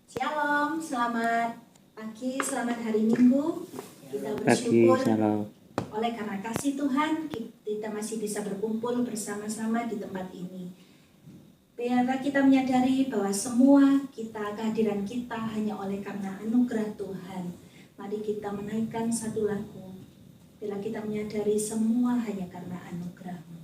Shalom, selamat pagi, selamat hari Minggu. Kita bersyukur oleh karena kasih Tuhan kita masih bisa berkumpul bersama-sama di tempat ini. Biarlah kita menyadari bahwa semua kehadiran kita hanya oleh karena anugerah Tuhan. Mari kita menaikkan satu lagu. Bila kita menyadari semua hanya karena anugerah-Mu.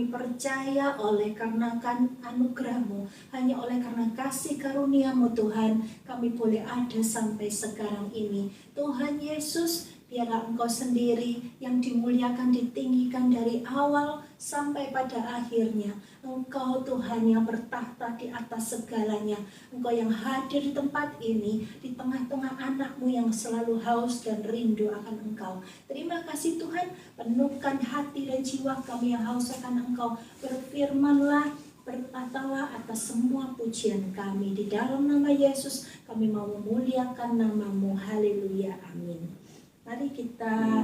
Percaya oleh karena anugerah-Mu, hanya oleh karena kasih karunia-Mu Tuhan, kami boleh ada sampai sekarang ini. Tuhan Yesus, biarlah Engkau sendiri yang dimuliakan, ditinggikan dari awal sampai pada akhirnya. Engkau Tuhan yang bertahta di atas segalanya. Engkau yang hadir di tempat ini, di tengah-tengah anak-Mu yang selalu haus dan rindu akan Engkau. Terima kasih Tuhan, penuhkan hati dan jiwa kami yang haus akan Engkau. Berfirmanlah, berkatalah atas semua pujian kami. Di dalam nama Yesus kami mau memuliakan nama-Mu. Haleluya, amin. Mari kita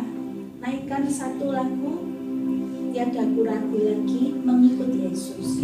naikkan satu lagu, tiada ku ragu lagi mengikut Yesus.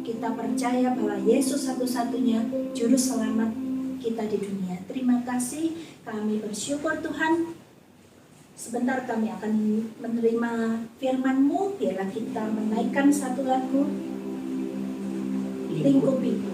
Kita percaya bahwa Yesus satu-satunya juru selamat kita di dunia. Terima kasih, kami bersyukur Tuhan. Sebentar kami akan menerima firman-Mu. Biarlah kita menaikkan satu lagu, Lingkupiku.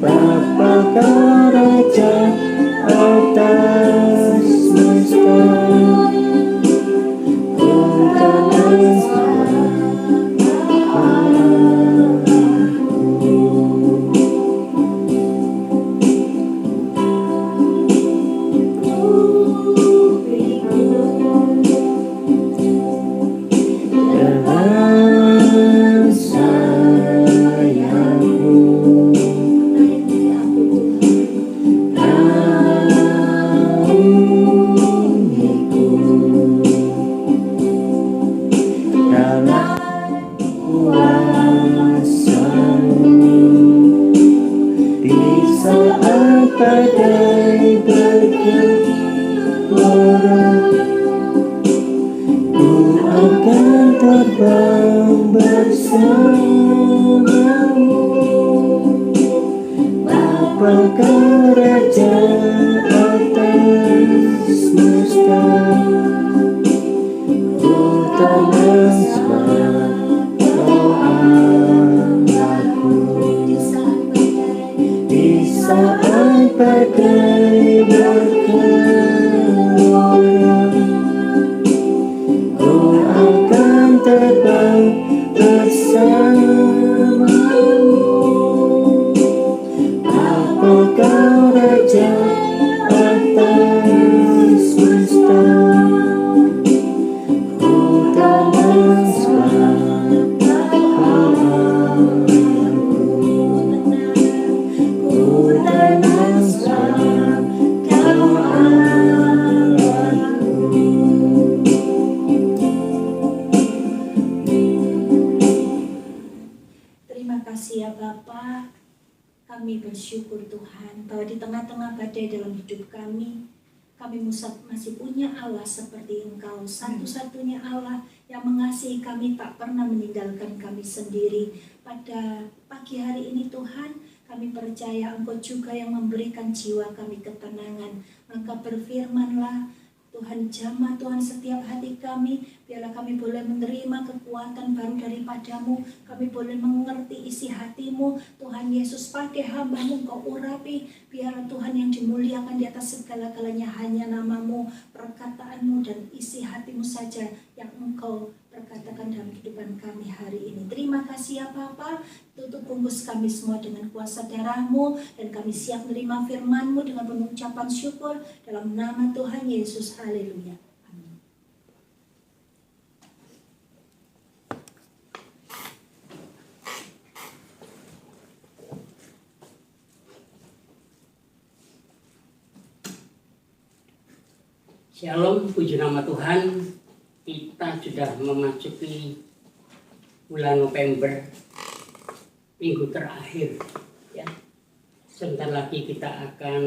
Bapa karya badai bergelora, ku akan terbang bersamamu. Bapa Kau Raja atas semesta, ku tak sebab Kau Allahku. Di saat badai bergelora, ku akan terbang bersamamu. Bapa Kau Raja atas semesta, ku tak sebab Kau Allahku. Ku tak sebab Kau Allahku. Terima kasih ya Bapa. Kami bersyukur Tuhan bahwa di tengah-tengah badai dalam hidup kami masih punya Allah seperti Engkau, satu-satunya Allah yang mengasihi kami, tak pernah meninggalkan kami sendiri. Pada pagi hari ini Tuhan, kami percaya Engkau juga yang memberikan jiwa kami ketenangan. Maka berfirmanlah Tuhan, jamah Tuhan setiap hati kami, biarlah kami boleh menerima kekuatan baru daripadamu, kami boleh mengerti isi hatimu. Tuhan Yesus, pakai hamba-Mu Engkau urapi, biar Tuhan yang dimuliakan di atas segala-galanya hanya nama-Mu, perkataan-Mu dan isi hati-Mu saja yang Engkau perkatakan dalam kehidupan kami hari ini. Terima kasih ya Bapa, tutup bungkus kami semua dengan kuasa darah-Mu, dan kami siap menerima firman-Mu dengan pengucapan syukur dalam nama Tuhan Yesus. Haleluya. Amin. Shalom, puji nama Tuhan. Kita sudah memasuki bulan November, minggu terakhir ya. Sebentar lagi kita akan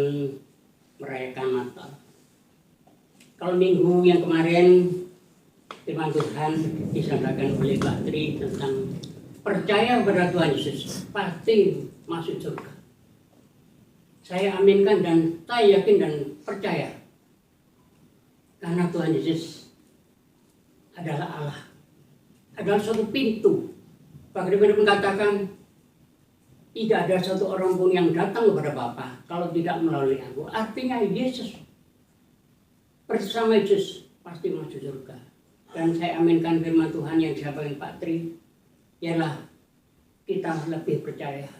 merayakan Natal. Kalau minggu yang kemarin firman Tuhan disampaikan oleh Pak Tri tentang percaya pada Tuhan Yesus pasti masuk surga. Saya aminkan dan saya yakin dan percaya, karena Tuhan Yesus adalah Allah, adalah suatu pintu. Bagaimana mengatakan, tidak ada satu orang pun yang datang kepada Bapa kalau tidak melalui aku. Artinya Yesus, bersama Yesus pasti masuk surga. Dan saya aminkan firman Tuhan yang disampaikan Pak Tri, ialah kita lebih percaya.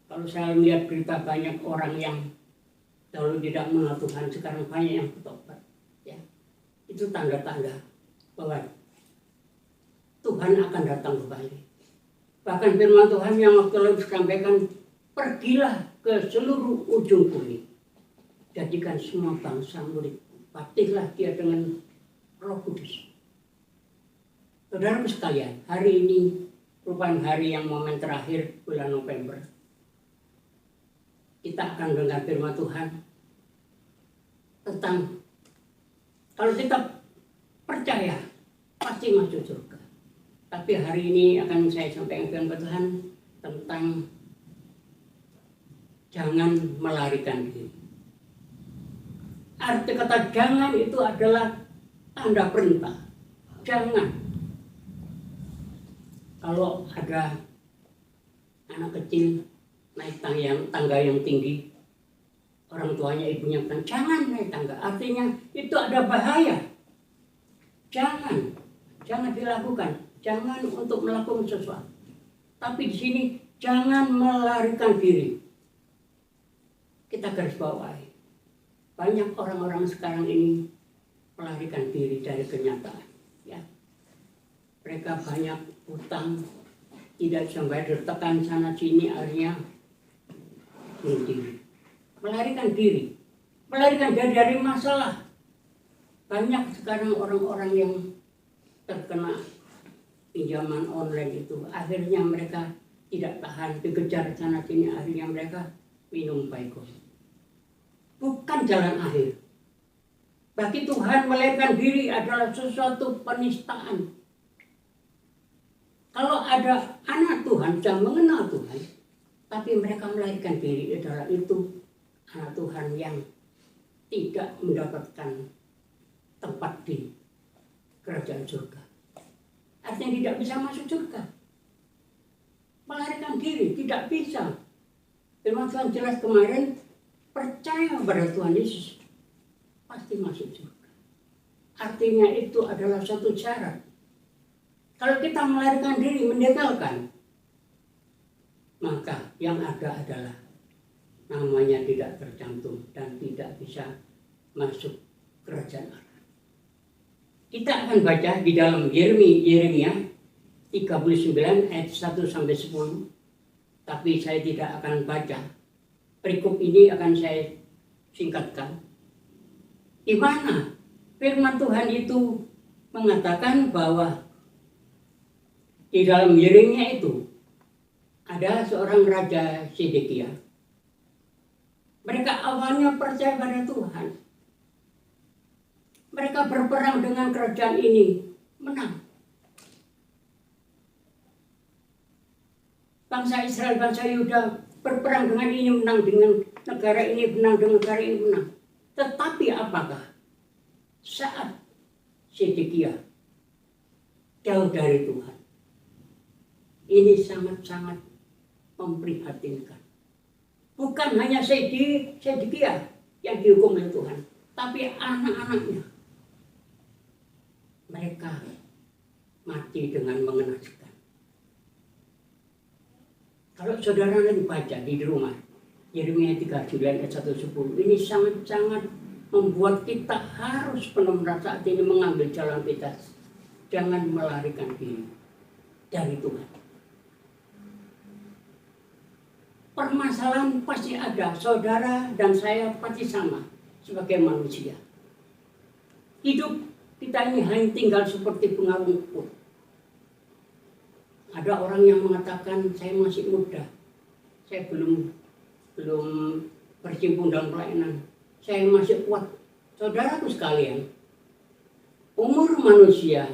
Kalau saya melihat berita banyak orang yang dahulu tidak mengenal Tuhan, sekarang banyak yang bertobat. Ya, itu tanda-tanda bahwa Tuhan akan datang kembali. Bahkan firman Tuhan yang waktu lalu disampaikan, pergilah ke seluruh ujung bumi, jadikan semua bangsa murid, baptislah dia dengan Roh Kudus. Saudara sekalian, hari ini merupakan hari yang momen terakhir bulan November. Kita akan mendengar firman Tuhan tentang kalau kita percaya pasti masuk surga. Tapi hari ini akan saya sampaikan firman Tuhan tentang jangan melarikan diri. Arti kata jangan itu adalah tanda perintah. Jangan. Kalau ada anak kecil naik tangga yang tinggi, orang tuanya ibunya bilang jangan naik tangga. Artinya itu ada bahaya. Jangan dilakukan. Jangan untuk melakukan sesuatu. Tapi di sini jangan melarikan diri. Kita garis bawahi. Banyak orang-orang sekarang ini melarikan diri dari kenyataan. Ya. Mereka banyak hutang, tidak bisa bayar, tertekan sana sini, akhirnya bunuh diri. Melarikan diri. Melarikan diri dari masalah. Banyak sekarang orang-orang yang terkena pinjaman online itu, akhirnya mereka tidak tahan, dikejar sana sini, akhirnya mereka minum baikos. bukan jalan akhir. Bagi Tuhan melahirkan diri adalah sesuatu penistaan. Kalau ada anak Tuhan yang mengenal Tuhan, tapi mereka melahirkan diri adalah itu anak Tuhan yang tidak mendapatkan tempat di kerajaan surga. Artinya tidak bisa masuk surga. Melahirkan diri tidak bisa. Firman Tuhan jelas kemarin, percaya pada Tuhan Yesus pasti masuk surga. Artinya itu adalah satu syarat. Kalau kita melahirkan diri meninggalkan, maka yang ada adalah namanya tidak tercantum dan tidak bisa masuk kerajaan Allah. Kita akan baca di dalam Yeremia 39 ayat 1 sampai 10. Tapi saya tidak akan baca. Perikop ini akan saya singkatkan. Di mana firman Tuhan itu mengatakan bahwa di dalam Yeremia itu ada seorang raja Sedekia. Mereka awalnya percaya pada Tuhan. Mereka berperang dengan kerajaan ini, menang. Bangsa Israel, bangsa Yuda berperang dengan ini, menang dengan negara ini, menang dengan negara ini, menang. Tetapi apakah saat Sedekia jauh dari Tuhan, ini sangat-sangat memprihatinkan. Bukan hanya Sedekia yang dihukum oleh Tuhan, tapi anak-anaknya. Mereka mati dengan mengenaskan. Kalau saudara lagi baca di rumah, Yeremia 39 ayat 1-10, ini sangat-sangat membuat kita harus benar-benar saat ini mengambil jalan kita. Jangan melarikan diri dari Tuhan. Permasalahan pasti ada, saudara dan saya pasti sama sebagai manusia. Hidup kita ini hanya tinggal seperti bunga rumput. Ada orang yang mengatakan saya masih muda, saya belum berkecimpung dalam pelayanan, saya masih kuat. Saudaraku sekalian, umur manusia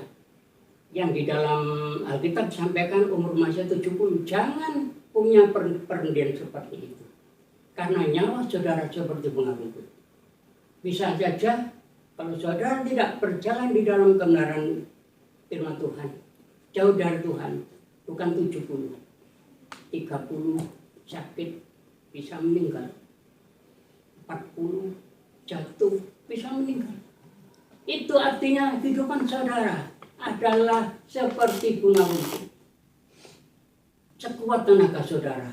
yang di dalam Alkitab disampaikan umur manusia 70, jangan punya perhentian seperti itu. Karena nyawa saudara seperti bunga rumput. Bisa saja kalau saudara tidak berjalan di dalam kebenaran firman Tuhan, jauh dari Tuhan, bukan 70, 30 sakit bisa meninggal, 40 jatuh bisa meninggal. Itu artinya kehidupan saudara adalah seperti bunga rumput. Sekuat tenaga saudara,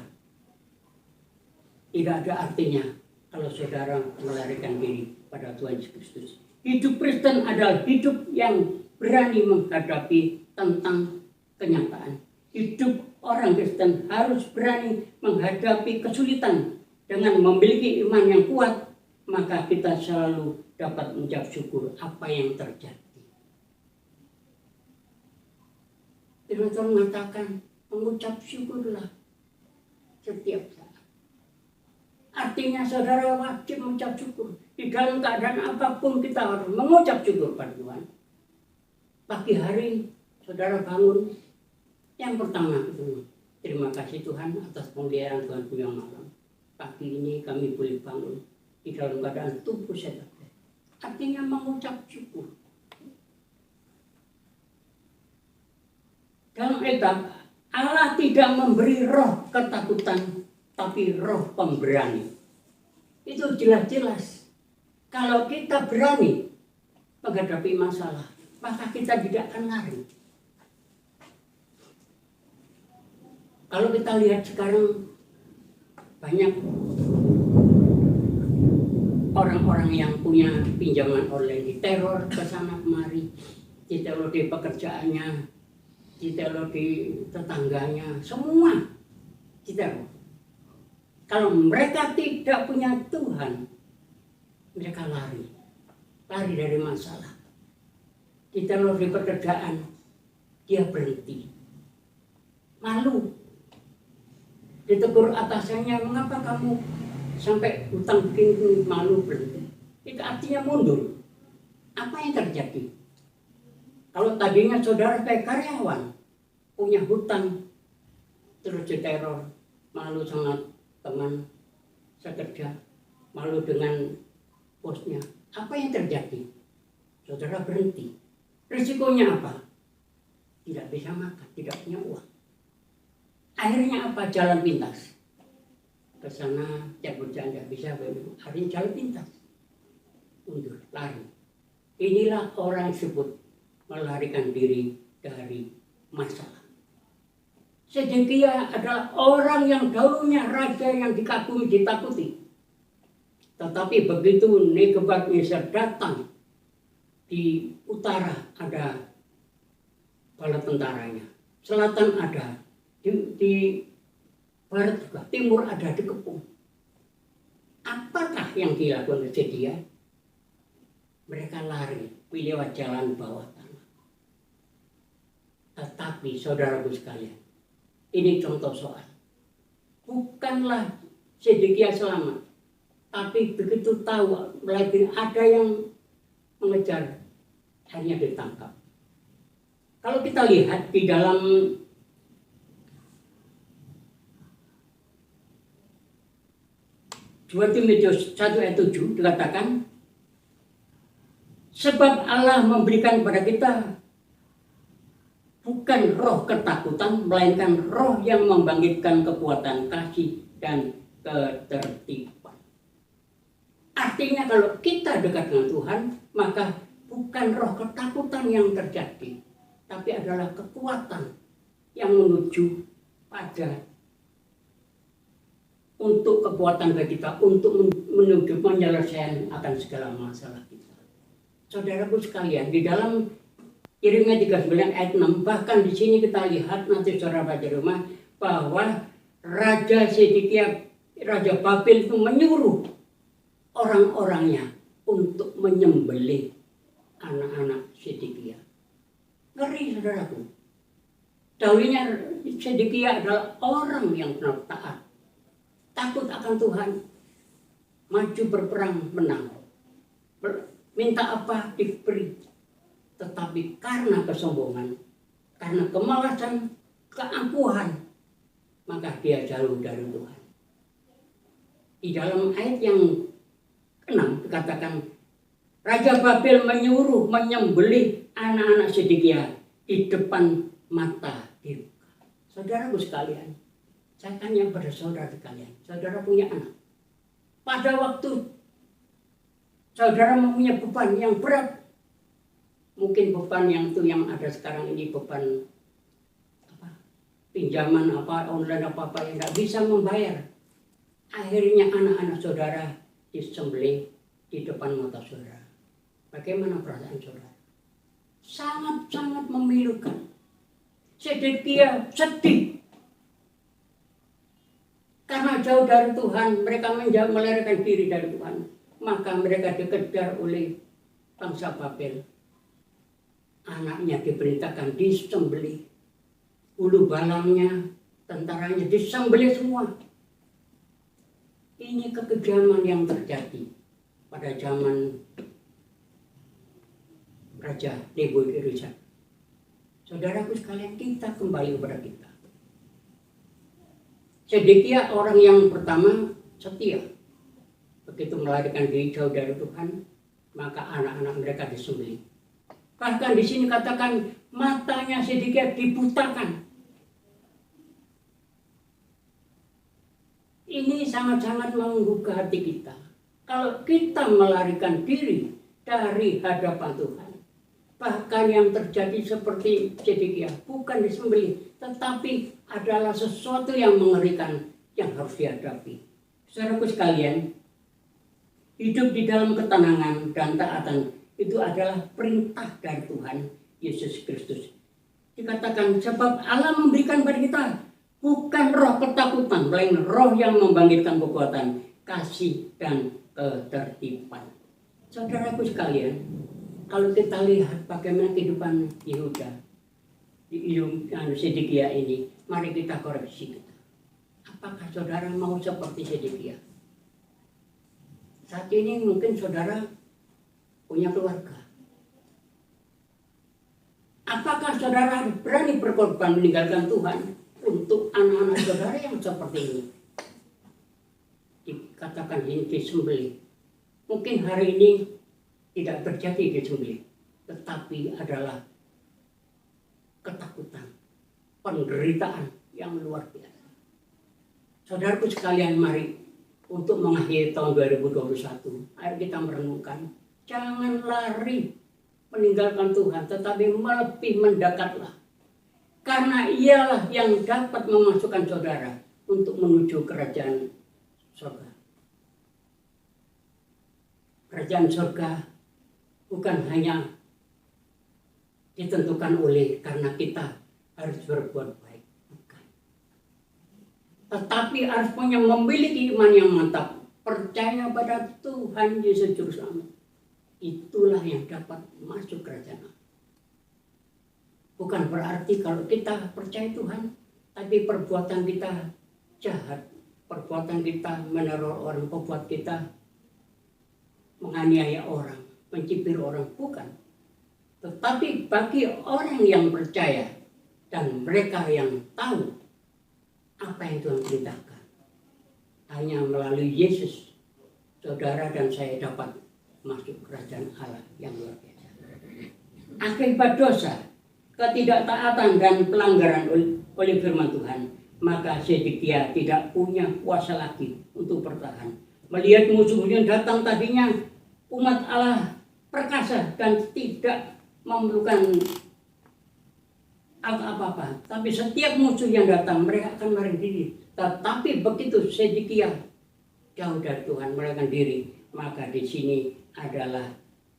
tidak ada artinya kalau saudara melarikan diri pada Tuhan Yesus Kristus. Hidup Kristen adalah hidup yang berani menghadapi tentang kenyataan. Hidup orang Kristen harus berani menghadapi kesulitan dengan memiliki iman yang kuat, maka kita selalu dapat mengucap syukur apa yang terjadi. Firman Tuhan mengatakan, mengucap syukurlah setiap saat. Artinya saudara wajib mengucap syukur. Di dalam keadaan apapun kita harus mengucap syukur pada Tuhan. Pagi hari saudara bangun, yang pertama itu terima kasih Tuhan atas pemeliharaan Tuhan punya malam. Pagi ini kami boleh bangun di dalam keadaan tubuh sehat. Artinya mengucap syukur. Dalam Alkitab, Allah tidak memberi roh ketakutan, tapi roh pemberani. Itu jelas-jelas. Kalau kita berani menghadapi masalah, maka kita tidak akan lari. Kalau kita lihat sekarang, banyak orang-orang yang punya pinjaman online diteror ke sana kemari, diteror di pekerjaannya, diteror di tetangganya, semua diteror. Kalau mereka tidak punya Tuhan, mereka lari dari masalah. Diteror di pekerjaan, dia berhenti, malu. Ditegur atasannya, mengapa kamu sampai hutang begini, malu, berhenti. Itu artinya mundur. Apa yang terjadi? Kalau tadinya saudara sebagai karyawan, punya hutang, terus diteror, malu sama teman sekerja, malu dengan bosnya. Apa yang terjadi? Saudara berhenti. Risikonya apa? Tidak bisa makan, tidak punya uang. Akhirnya apa? Jalan pintas. Ke sana, cabut janda bisa, hari jalan pintas. Mundur, lari. Inilah orang disebut melarikan diri dari masalah. Sedekia adalah orang yang dahulunya raja yang dikagumi, ditakuti. Tetapi begitu Nebukadnezar datang, di utara ada bala tentaranya, selatan ada, di barat juga, timur ada, dikepung. Apakah yang dilakukan Sedekia? Mereka lari lewat jalan bawah tanah. Tetapi saudaraku sekalian, ini contoh soal. Bukanlah Sedekia selamat, tapi begitu tahu lagi ada yang mengejar, akhirnya ditangkap. Kalau kita lihat di dalam Dua Timotius 1 ayat 7 dikatakan, sebab Allah memberikan kepada kita bukan roh ketakutan, melainkan roh yang membangkitkan kekuatan, kasih, dan ketertiban. Artinya kalau kita dekat dengan Tuhan, maka bukan roh ketakutan yang terjadi, tapi adalah kekuatan yang menuju pada untuk kekuatan bagi kita, untuk menuju penyelesaian akan segala masalah kita. Saudaraku sekalian, di dalam Yeremia 39 ayat 6, bahkan di sini kita lihat, nanti saudara baca di rumah, bahwa Raja Sedekia, Raja Babel itu menyuruh orang-orangnya untuk menyembelih anak-anak Sedekia. Ngeri saudaraku. Dahulunya Sedekia adalah orang yang benar taat, takut akan Tuhan, maju berperang menang, minta apa diberi. Tetapi karena kesombongan, karena kemalasan, keangkuhan, maka dia jauh dari Tuhan. Di dalam ayat yang 6 dikatakan, Raja Babel menyuruh menyembelih anak-anak Sedekia di depan mata dia. Saudaraku sekalian, saya tanya pada saudara sekalian, saudara punya anak. Pada waktu saudara mempunyai beban yang berat, mungkin beban yang ada sekarang ini, beban pinjaman online yang tidak bisa membayar. Akhirnya anak-anak saudara disembelih di depan mata saudara. Bagaimana perasaan saudara? Sangat-sangat memilukan. Sedekia sedih. Karena jauh dari Tuhan, mereka melarikan diri dari Tuhan. Maka mereka dikejar oleh bangsa Babel. Anaknya diperintahkan disembelih. Ulu balangnya, tentaranya disembelih semua. Ini kekejaman yang terjadi pada zaman Raja Nebukadnezar. Saudaraku sekalian, kita kembali kepada kita. Sedekia orang yang pertama setia. Begitu melarikan diri jauh dari Tuhan, maka anak-anak mereka disembelih. Bahkan di sini katakan matanya Sedekia dibutakan. Ini sangat-sangat menggugah hati kita. Kalau kita melarikan diri dari hadapan Tuhan, bahkan yang terjadi seperti Sedekia, bukan disembelih, tetapi adalah sesuatu yang mengerikan yang harus dihadapi. Saudaraku sekalian, hidup di dalam ketenangan dan taatan itu adalah perintah dari Tuhan Yesus Kristus. Dikatakan sebab Allah memberikan kepada kita bukan roh ketakutan, melainkan roh yang membangkitkan kekuatan, kasih, dan ketertiban. Saudaraku sekalian, kalau kita lihat bagaimana kehidupan Yehuda di Sedekia ini, mari kita koreksi kita. Apakah saudara mau seperti Sedekia? Saat ini mungkin saudara punya keluarga. Apakah saudara berani berkorban meninggalkan Tuhan untuk anak-anak saudara yang seperti ini? Dikatakan ini disembelih. Mungkin hari ini tidak terjadi disembelih, tetapi adalah ketakutan, penderitaan yang luar biasa. Saudaraku sekalian, mari untuk mengakhiri tahun 2021, ayo kita merenungkan, jangan lari meninggalkan Tuhan, tetapi lebih mendekatlah. Karena ialah yang dapat memasukkan saudara untuk menuju kerajaan surga. Kerajaan surga bukan hanya ditentukan oleh karena kita harus berbuat baik, bukan. Tetapi harus memiliki iman yang mantap, percaya pada Tuhan Yesus Juru Selamat. Itulah yang dapat masuk kerajaan Allah. Bukan berarti kalau kita percaya Tuhan, tapi perbuatan kita jahat, perbuatan kita meneror orang, perbuatan kita menganiaya orang, mencibir orang, bukan. Tetapi bagi orang yang percaya dan mereka yang tahu apa yang Tuhan perintahkan, hanya melalui Yesus, saudara dan saya dapat masuk kerajaan Allah yang luar biasa. Akibat dosa, ketidaktaatan dan pelanggaran oleh firman Tuhan, maka Zedekia tidak punya kuasa lagi untuk bertahan. Melihat musuh-musuh datang, tadinya umat Allah perkasa dan tidak memerlukan apa-apa. Tapi setiap musuh yang datang, mereka akan melarikan diri. Tetapi begitu Zedekia jauh dari Tuhan, melarikan diri, maka di sini adalah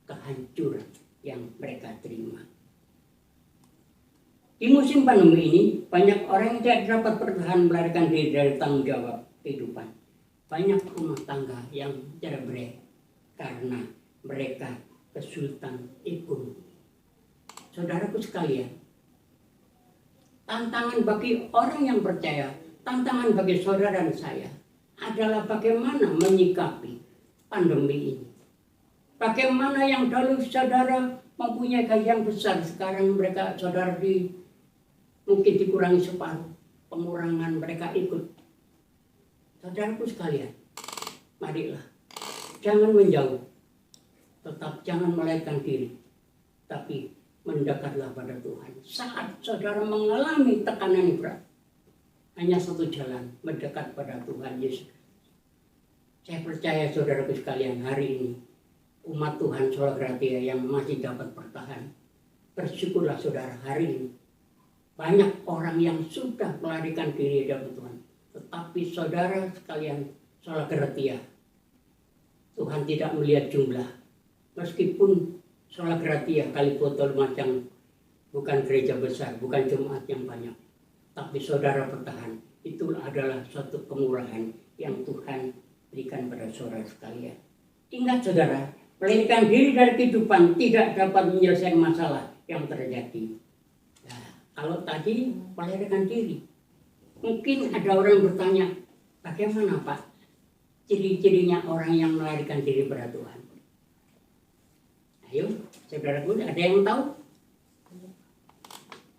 kehancuran yang mereka terima. Di musim pandemi ini, banyak orang yang tidak dapat bertahan melarikan diri dari tanggung jawab kehidupan. Banyak rumah tangga yang cerai karena mereka kesulitan ekonomi. Saudaraku sekalian, tantangan bagi orang yang percaya, tantangan bagi saudara dan saya adalah bagaimana menyikapi pandemi ini. Bagaimana yang dulu saudara mempunyai gaji yang besar, sekarang mereka saudara mungkin dikurangi separuh, pengurangan mereka ikut. Saudaraku sekalian, marilah jangan menjauh, tetap jangan melarikan diri, tapi mendekatlah pada Tuhan. Saat saudara mengalami tekanan yang berat, hanya satu jalan, mendekat pada Tuhan Yesus. Saya percaya saudaraku sekalian, hari ini umat Tuhan Sola Gratia yang masih dapat bertahan, bersyukurlah saudara hari ini. Banyak orang yang sudah melarikan diri dari Tuhan, tetapi saudara sekalian Sola Gratia, Tuhan tidak melihat jumlah. Meskipun Sola Gratia Kalibotol macam bukan gereja besar, bukan jemaat yang banyak, tapi saudara bertahan, itu adalah suatu kemurahan yang Tuhan berikan pada saudara sekalian. Ingat saudara, melarikan diri dari kehidupan tidak dapat menyelesaikan masalah yang terjadi. Nah, kalau tadi melarikan diri, mungkin ada orang yang bertanya, bagaimana Pak ciri-cirinya orang yang melarikan diri pada Tuhan? Ayo, saudaraku, ada yang tahu?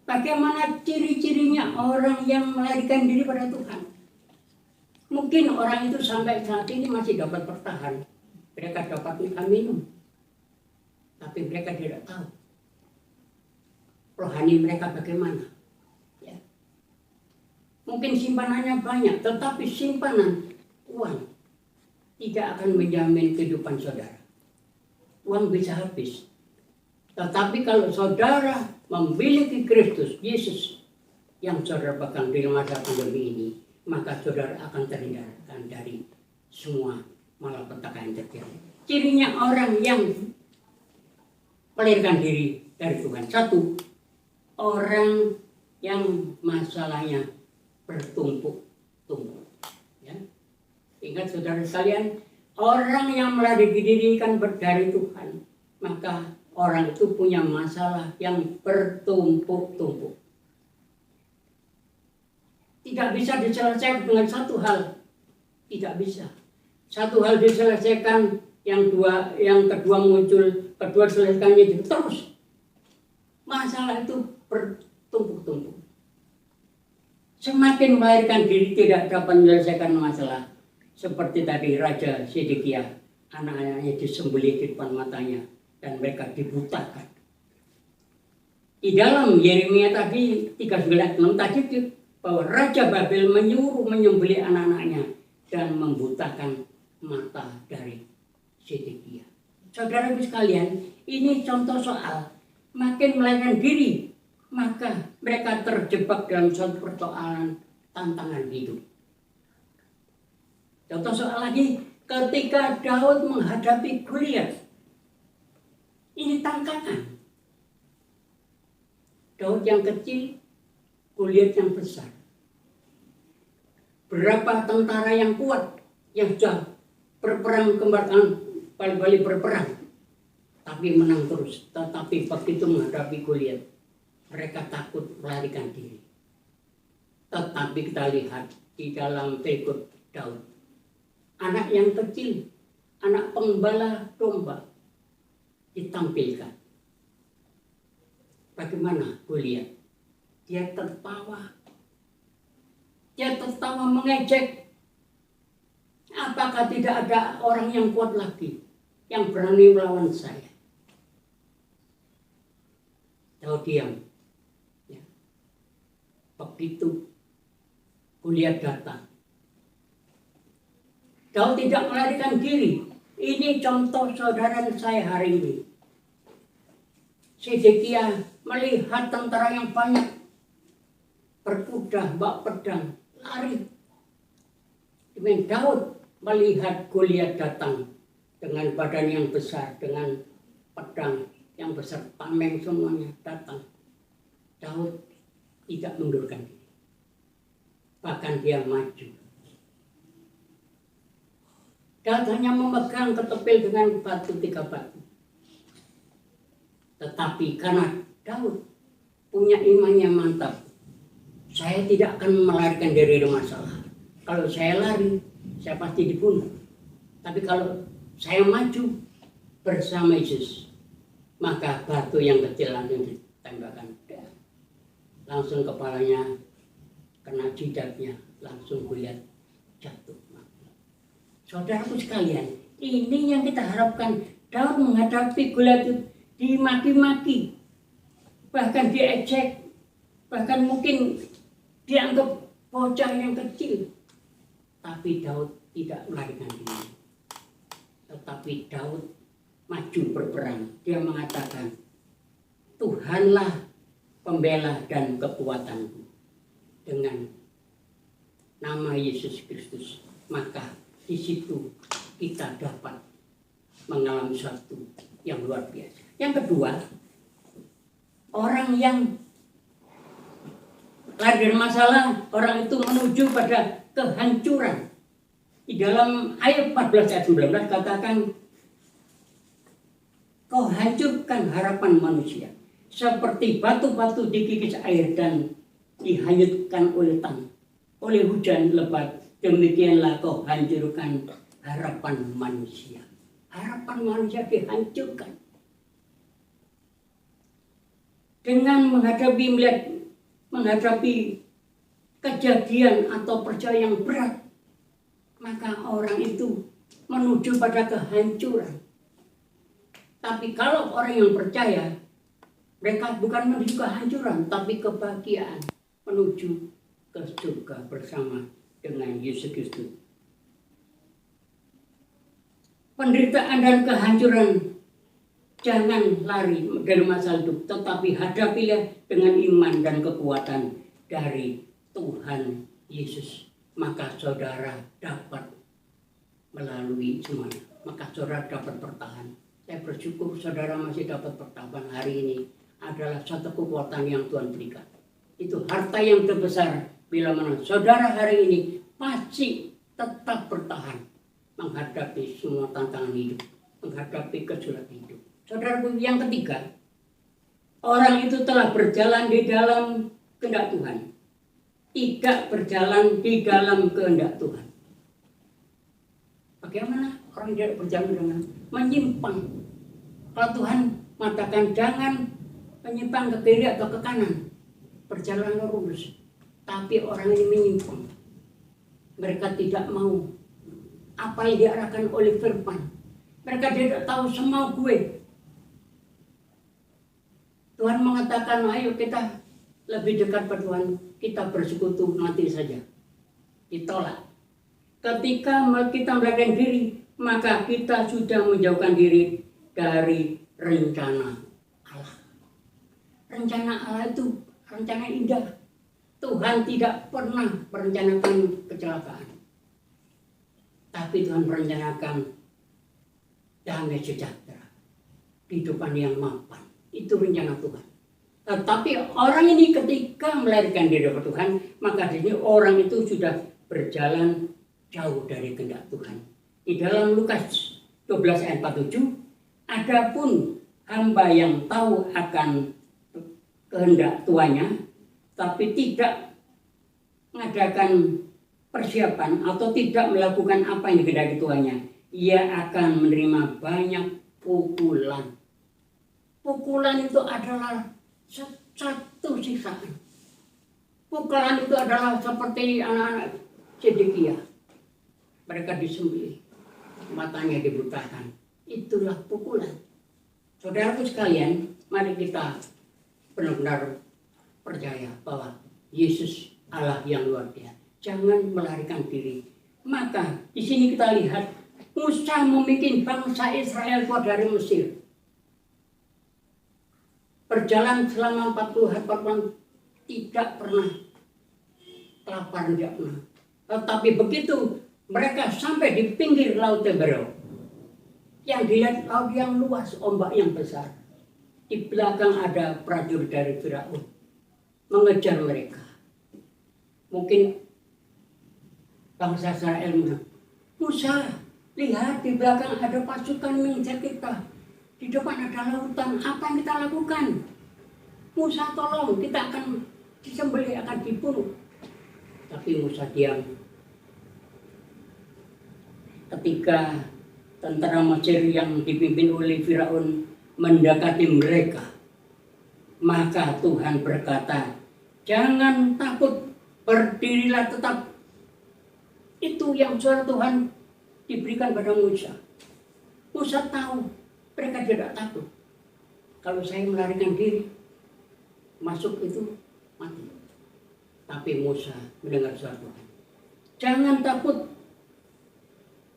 Bagaimana ciri-cirinya orang yang melarikan diri pada Tuhan? Mungkin orang itu sampai saat ini masih dapat bertahan. Mereka dapat makan minum, tapi mereka tidak tahu rohani mereka bagaimana. Ya. Mungkin simpanannya banyak, tetapi simpanan uang tidak akan menjamin kehidupan saudara. Uang bisa habis. Tetapi kalau saudara memiliki Kristus Yesus yang saudara pegang di masa pandemi ini, maka saudara akan terhindarkan dari semua malapetaka yang terjadi. Cirinya orang yang melarikan diri dari Tuhan. Satu, orang yang masalahnya bertumpuk-tumpuk. Ya. Ingat saudara sekalian, orang yang melarikan diri kan dari Tuhan, maka orang itu punya masalah yang bertumpuk-tumpuk. Tidak bisa diselesaikan dengan satu hal. Tidak bisa. Satu hal diselesaikan yang kedua muncul, kedua selesaikannya juga terus. Masalah itu bertumpuk-tumpuk. Semakin melarikan diri tidak dapat menyelesaikan masalah. Seperti tadi Raja Sedekia, anak-anaknya disembelih di depan matanya dan mereka dibutakan. Di dalam Yeremia tadi 13:6 tadi bahwa Raja Babel menyembelih anak-anaknya dan membutakan mata dari Sedekia. Saudara-saudara sekalian, ini contoh soal makin melarikan diri, maka mereka terjebak dalam suatu persoalan tantangan hidup. Contoh soal lagi, ketika Daud menghadapi Goliat, ini tantangan. Daud yang kecil, Goliat yang besar. Berapa tentara yang kuat yang sudah berperang kali-kali berperang, tapi menang terus. Tetapi begitu menghadapi Goliat, mereka takut melarikan diri. Tetapi kita lihat di dalam berikut Daud, anak yang kecil, anak pengembala domba ditampilkan. Bagaimana Goliat? Dia tertawa. Dia tertawa mengejek. Apakah tidak ada orang yang kuat lagi yang berani melawan saya? Daud diam. Ya. Begitu Goliat datang, Daud tidak melarikan diri. Ini contoh saudara saya hari ini. Sedekia melihat tentara yang banyak berkuda, bawa pedang, lari. Demikian Daud melihat Goliat datang dengan badan yang besar, dengan pedang yang besar, tameng semuanya datang. Daud tidak mundurkan diri. Bahkan dia maju. Daud hanya memegang ketepil dengan 3 batu. Tetapi karena Daud punya iman yang mantap, saya tidak akan melarikan diri dari masalah. Kalau saya lari, saya pasti dibunuh. Tapi kalau saya maju bersama Yesus, maka batu yang kecil langsung ditembakkan. Langsung kepalanya kena jidatnya, langsung Goliat jatuh. Saudaraku sekalian, ini yang kita harapkan. Daud menghadapi Goliat itu dimaki-maki, bahkan diejek, bahkan mungkin dianggap bocah yang kecil. Tapi Daud tidak melarikan diri. Tetapi Daud maju berperang. Dia mengatakan, Tuhanlah pembela dan kekuatanku. Dengan nama Yesus Kristus, maka di situ kita dapat mengalami sesuatu yang luar biasa. Yang kedua, orang yang lari dari masalah, orang itu menuju pada kehancuran. Di dalam ayat 14 ayat 19 katakan, kau hancurkan harapan manusia seperti batu-batu digigis air dan dihanyutkan oleh hujan lebat. Demikianlah kau hancurkan harapan manusia. Harapan manusia dihancurkan. Dengan menghadapi kejadian atau percaya yang berat, maka orang itu menuju pada kehancuran. Tapi kalau orang yang percaya, mereka bukan menuju kehancuran, tapi kebahagiaan, menuju ke surga bersama dengan Yesus Kristus. Penderitaan dan kehancuran, jangan lari dari masalah hidup, tetapi hadapilah dengan iman dan kekuatan dari Tuhan Yesus. Maka saudara dapat melalui semuanya. Maka saudara dapat bertahan. Saya bersyukur saudara masih dapat bertahan hari ini. Adalah satu kekuatan yang Tuhan berikan. Itu harta yang terbesar bila mana saudara hari ini masih tetap bertahan menghadapi semua tantangan hidup, menghadapi kesulitan hidup. Saudara, yang ketiga, orang itu telah berjalan di dalam kehendak Tuhan, tidak berjalan di dalam kehendak Tuhan. Bagaimana orang tidak berjalan dengan menyimpang. Kalau Tuhan mengatakan jangan menyimpang ke kiri atau ke kanan, berjalan lurus. Tapi orang ini menyimpang. Mereka tidak mau apa yang diarahkan oleh firman. Mereka tidak tahu semau gue. Tuhan mengatakan, ayo kita lebih dekat pada Tuhan, kita bersekutu nanti saja. Ditolak. Ketika kita melarikan diri, maka kita sudah menjauhkan diri dari rencana Allah. Rencana Allah itu rencana indah. Tuhan tidak pernah merencanakan kecelakaan. Tapi Tuhan merencanakan damai sejahtera, kehidupan yang mapan. Itu rencana Tuhan. Tetapi orang ini ketika melarikan diri dari Tuhan, maka di sini orang itu sudah berjalan jauh dari kehendak Tuhan. Di dalam Lukas 12 ayat 47, adapun hamba yang tahu akan kehendak tuannya, tapi tidak mengadakan persiapan atau tidak melakukan apa yang dikehendaki tuannya, ia akan menerima banyak pukulan. Pukulan itu adalah satu siksaan. Pukulan itu adalah seperti anak-anak Zedekia. Mereka disembelih, matanya dibutakan. Itulah pukulan. Saudaraku sekalian, mari kita benar-benar percaya bahwa Yesus Allah yang luar biasa. Jangan melarikan diri. Maka di sini kita lihat Musa membuat bangsa Israel keluar dari Mesir. Berjalan selama 40 hari tidak pernah lapar, tidak pernah. Tetapi begitu mereka sampai di pinggir laut Tiberia, yang dilihat laut yang luas, ombak yang besar. Di belakang ada prajurit dari Firaun mengejar mereka. Mungkin bangsa Israel bilang, Musa, lihat di belakang ada pasukan mengejar kita. Di depan ada lautan, apa yang kita lakukan? Musa tolong, kita akan disembelih, akan dibunuh. Tapi Musa diam. Ketika tentara Mesir yang dipimpin oleh Firaun mendekati mereka, maka Tuhan berkata, jangan takut, berdirilah tetap. Itu yang suara Tuhan diberikan pada Musa. Musa tahu mereka tidak takut. Kalau saya melarikan diri, masuk itu mati. Tapi Musa mendengar suara Tuhan. Jangan takut,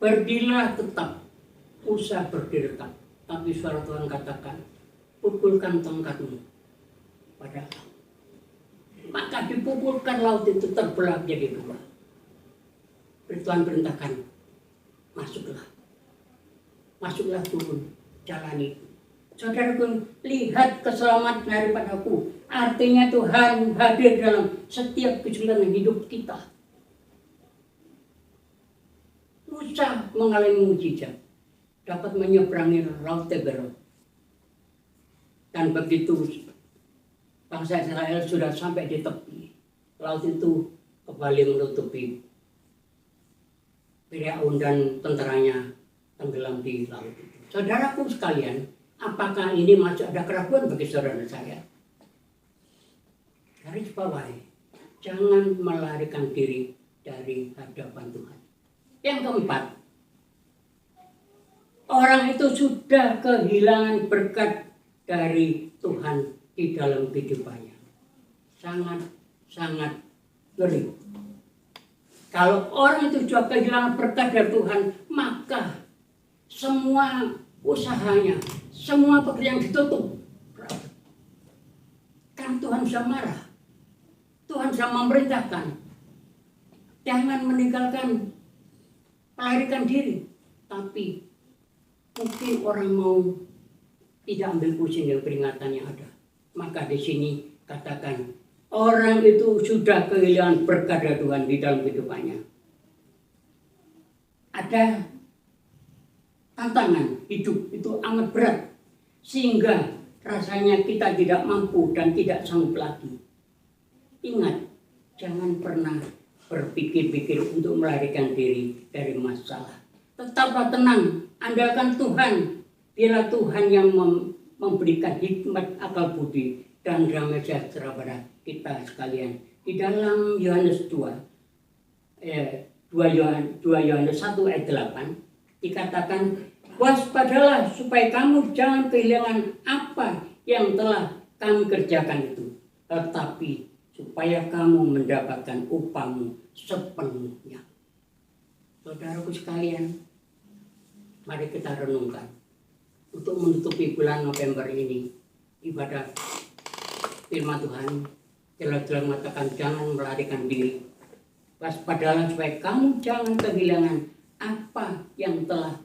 berdirilah tetap. Musa berdiri tetap. Tapi suara Tuhan katakan, pukulkan tongkatmu pada laut. Maka dipukulkan laut itu terbelah jadi dua. Tuhan perintahkan, masuklah. Masuklah turun. Jalani. Saudaraku, lihat keselamatan daripadaku. Artinya Tuhan hadir dalam setiap kesulitan hidup kita. Musa mengalami mujizat, dapat menyeberangi laut Tiberia. Dan begitu bangsa Israel sudah sampai di tepi, laut itu kembali menutupi Firaun dan tentaranya tenggelam di laut itu. Saudaraku sekalian, apakah ini masih ada keraguan bagi saudara saya? Garis bawahi, jangan melarikan diri dari hadapan Tuhan. Yang keempat, orang itu sudah kehilangan berkat dari Tuhan di dalam kehidupannya. Sangat ngeri. Kalau orang itu sudah kehilangan berkat dari Tuhan, maka semua usahanya, semua pekerjaan ditutup. Kan Tuhan sudah marah. Tuhan sudah memerintahkan. Jangan meninggalkan, melarikan diri. Tapi mungkin orang mau tidak ambil pusing dengan peringatan yang ada. Maka di sini katakan, orang itu sudah kehilangan berkat dari Tuhan di dalam kehidupannya. Ada tantangan hidup itu amat berat sehingga rasanya kita tidak mampu dan tidak sanggup lagi. Ingat, jangan pernah berpikir-pikir untuk melarikan diri dari masalah. Tetaplah tenang, andalkan Tuhan. Biarlah Tuhan yang memberikan hikmat, akal budi, dan damai sejahtera pada kita sekalian. Di dalam Yohanes 2 Yohanes 1 ayat 8 dikatakan, waspadalah supaya kamu jangan kehilangan apa yang telah kami kerjakan itu, tetapi supaya kamu mendapatkan upahmu sepenuhnya. Saudaraku sekalian, mari kita renungkan untuk menutupi bulan November ini. Ibadah firman Tuhan jelas-jelas mengatakan jangan melarikan diri. Waspadalah supaya kamu jangan kehilangan apa yang telah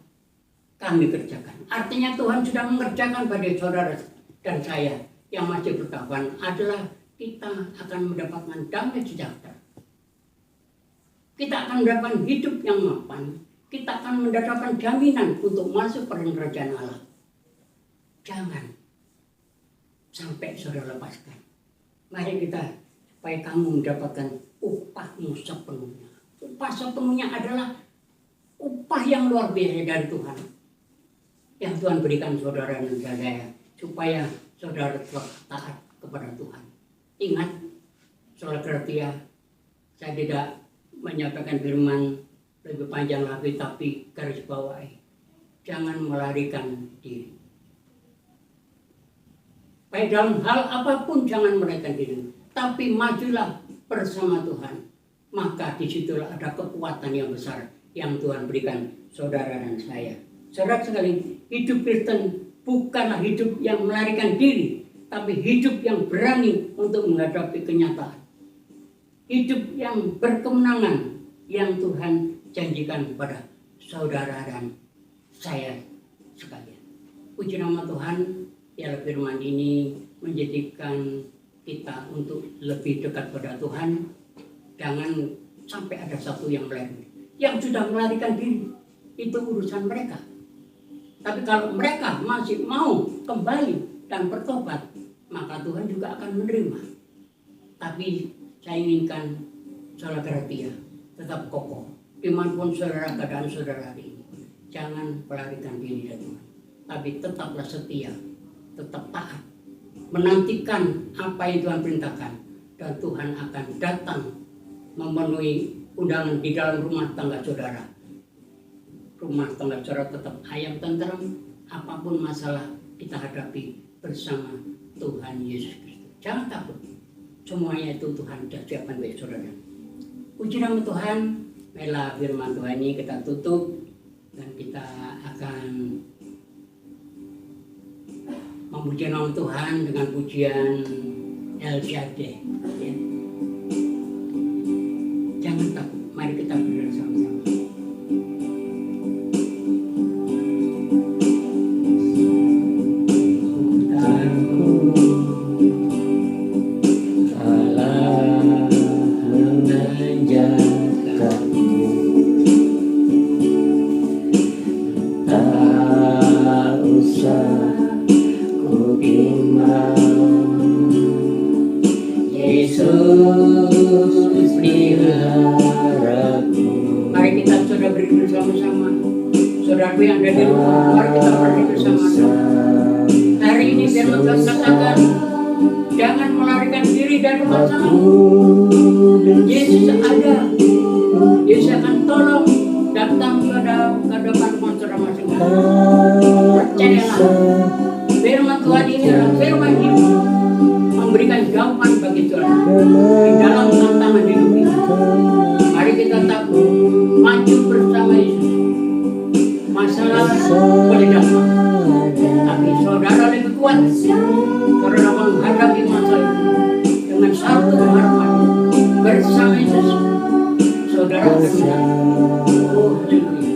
kami kerjakan. Artinya Tuhan sudah mengerjakan pada saudara dan saya yang masih berkawan adalah kita akan mendapatkan damai sejahtera. Kita akan mendapatkan hidup yang mapan. Kita akan mendapatkan jaminan untuk masuk pada kerajaan Allah. Jangan sampai saudara lepaskan. Mari kita supaya kamu mendapatkan upahmu sepenuhnya. Upah sepenuhnya adalah upah yang luar biasa dari Tuhan. Yang Tuhan berikan saudara dan saya supaya saudara taat kepada Tuhan. Ingat, saudara setia, saya tidak menyampaikan firman lebih panjang lagi, tapi garis bawahi, jangan melarikan diri. Baik dalam hal apapun jangan melarikan diri, tapi majulah bersama Tuhan. Maka disitulah ada kekuatan yang besar yang Tuhan berikan saudara dan saya. Saudara sekalian, hidup Kristen bukanlah hidup yang melarikan diri, tapi hidup yang berani untuk menghadapi kenyataan. Hidup yang berkemenangan yang Tuhan janjikan kepada saudara dan saya sekalian. Puji nama Tuhan, biarlah firman ini menjadikan kita untuk lebih dekat pada Tuhan. Jangan sampai ada satu yang melarikan. Yang sudah melarikan diri, itu urusan mereka. Tapi kalau mereka masih mau kembali dan bertobat, maka Tuhan juga akan menerima. Tapi saya inginkan saudara setia tetap kokoh dimanapun saudara keadaan saudara hari ini. Jangan melarikan diri dari Tuhan, tapi tetaplah setia, tetap taat, menantikan apa yang Tuhan perintahkan, dan Tuhan akan datang memenuhi undangan di dalam rumah tangga saudara. Rumah tangga saudara tetap ayam tenteram, apapun masalah kita hadapi bersama Tuhan Yesus Kristus. Jangan takut, semuanya itu Tuhan sudah siapkan bagi saudara. Puji nama Tuhan, marilah firman Tuhan ini kita tutup dan kita akan memuji nama Tuhan dengan pujian El Shaddai. Ya. Jangan takut, mari kita berdiri sama-sama. Mari kita sudah berdiri bersama-sama. Saudaraku yang ada di rumah, mari kita berdiri bersama-sama. Hari ini firman Tuhan katakan, jangan melarikan diri dari masalah. Yesus ada. Yesus akan tolong datang ke depan saudara masing-masing. Percayalah, firman Tuhan ini adalah firman hidup, memberikan jawaban bagi saudara di dalam tantangan hidup ini. Mari kita tetap maju bersama Yesus. Masalah boleh datang, tapi saudara lebih kuat. Saudara menghadapi masalah itu dengan satu harapan, bersama Yesus. Saudara akan menang. Oh, haleluya.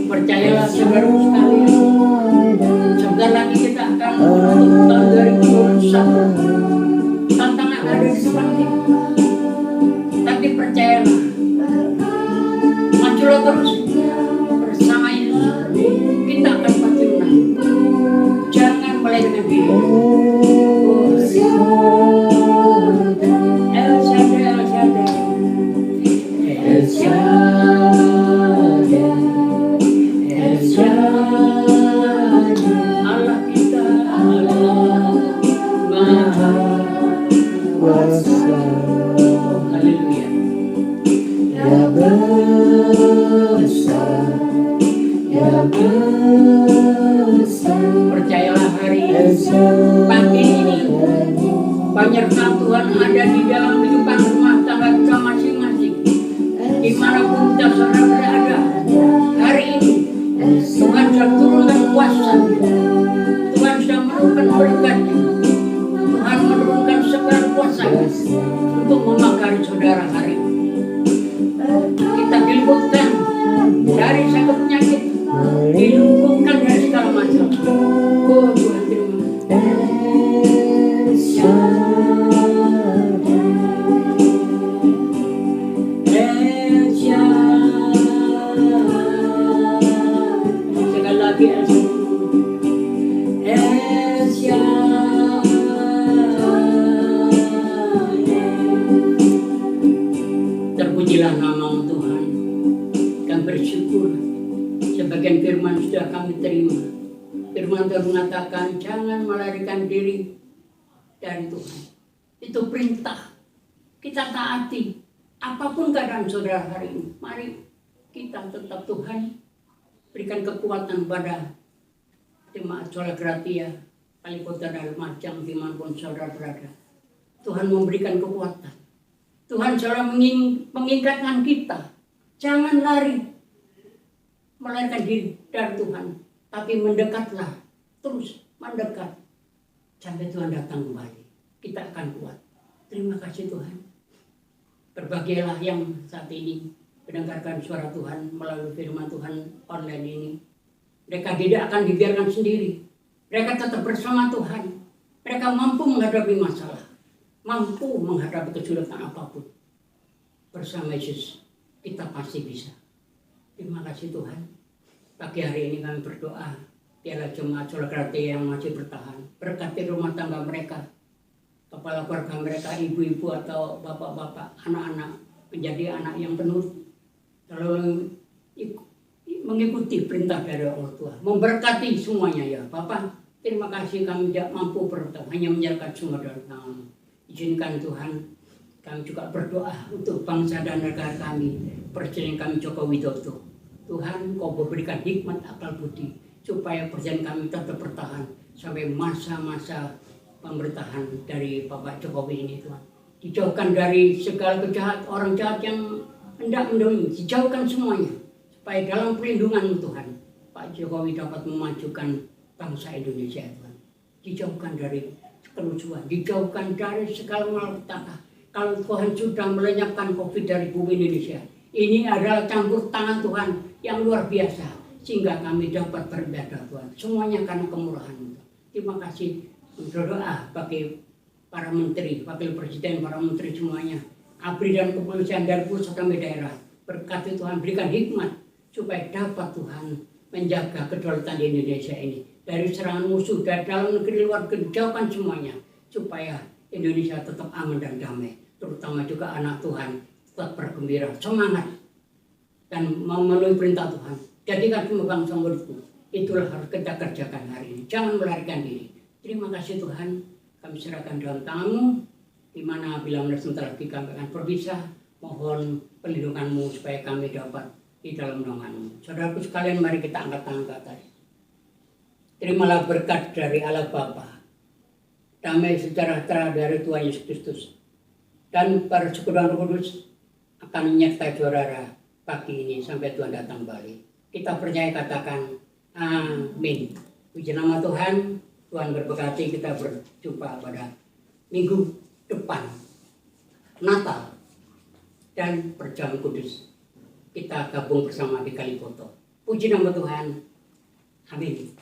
Percayalah saudaraku sekalian, sebentar lagi kita akan menutup tahun 2021. Tantangan ada di depan saudara terus bersama Yesus, kita akan pasti menang. Jangan melarikan diri. Oh, El Shaddai, El Shaddai, El Shaddai, El Shaddai, Allah kita, Allah Maha Kuasa Haleluya. ya besar, ya besar. Percayalah hari ini, El pagi ini, Shaddai, penyertaan Tuhan ada di dalam kehidupan rumah tangga kita masing-masing. Dimanapun kita saudara berada, hari ini Tuhan sudah turunkan kuasa, Tuhan sudah menurunkan berkat-Nya, Tuhan menurunkan segala kuasa untuk memagari saudara hari ini. Kita diluputkan dari segala penyakit, diluputkan dari segala masalah. Oh Tuhan, terima kasih. El Shaddai. Sekali lagi El Shaddai. El Shaddai. Terpujilah nama Tuhan. Kami bersyukur sebagian firman sudah kami terima. Firman Tuhan mengatakan jangan melarikan diri dari Tuhan. Itu perintah. Kita taati. Apapun keadaan saudara hari ini, mari kita tetap Tuhan berikan kekuatan pada jemaat Sola Gratia, Kalikota dan Lumajang dimanapun saudara berada. Tuhan memberikan kekuatan. Tuhan selalu mengingatkan kita, jangan lari, melarikan diri dari Tuhan, tapi mendekatlah, terus mendekat sampai Tuhan datang kembali. Kita akan kuat. Terima kasih Tuhan. Berbahagialah yang saat ini mendengarkan suara Tuhan melalui firman Tuhan online ini. Mereka tidak akan dibiarkan sendiri. Mereka tetap bersama Tuhan. Mereka mampu menghadapi masalah, mampu menghadapi kesulitan apapun. Bersama Yesus kita pasti bisa. Terima kasih Tuhan. Pagi hari ini kami berdoa, tiada jemaat Sola Gratia yang masih bertahan. Berkati rumah tangga mereka, kepala keluarga mereka, ibu-ibu atau bapak-bapak, anak-anak menjadi anak yang penurut, selalu mengikuti perintah dari Allah Tua, memberkati semuanya ya Bapak. Terima kasih kami tidak mampu berdoa, hanya menyerahkan semua dalam tangan. Izinkan Tuhan, kami juga berdoa untuk bangsa dan negara kami, Presiden kami Joko Widodo. Tuhan, Kau berikan hikmat akal budi supaya presiden kami tetap bertahan sampai masa-masa pemerintahan dari Bapak Jokowi ini Tuhan. Dijauhkan dari segala kejahat, orang jahat yang hendak mendolimi, dijauhkan semuanya supaya dalam perlindungan Tuhan Pak Jokowi dapat memajukan bangsa Indonesia Tuhan. Dijauhkan dari kerusuhan, dijauhkan dari segala malapetaka. Kalau Tuhan sudah melenyapkan COVID dari bumi Indonesia, ini adalah campur tangan Tuhan yang luar biasa sehingga kami dapat beribadah Tuhan. Semuanya karena kemurahan Tuhan. Terima kasih. Berdoa bagi para menteri, wakil presiden, para menteri semuanya, ABRI dan kepolisian dari pusat sampai daerah. Berkati Tuhan, berikan hikmat supaya dapat Tuhan menjaga kedaulatan di Indonesia ini dari serangan musuh dari dalam negeri, luar negeri, jauhkan semuanya supaya Indonesia tetap aman dan damai. Terutama juga anak Tuhan tetap bergembira, semangat dan memenuhi perintah Tuhan. Jadikan semua bangsa muridku. Itulah harus kita kerjakan hari ini. Jangan melarikan diri. Terima kasih Tuhan, kami serahkan dalam tangan-Mu, di mana bila sebentar lagi kami akan berpisah, mohon perlindungan-Mu supaya kami dapat di dalam naungan-Mu. Saudaraku sekalian, mari kita angkat tangan ke atas. Terimalah berkat dari Allah Bapa, damai sejahtera dari Tuhan Yesus Kristus, dan persekutuan Roh Kudus akan menyertai saudara pagi ini sampai Tuhan datang kembali. Kita percaya, katakan amin. Puji nama Tuhan. Tuhan berberkati. Kita berjumpa pada minggu depan, Natal dan Perjamuan Kudus. Kita gabung bersama di Kalikoto. Puji nama Tuhan. Amin.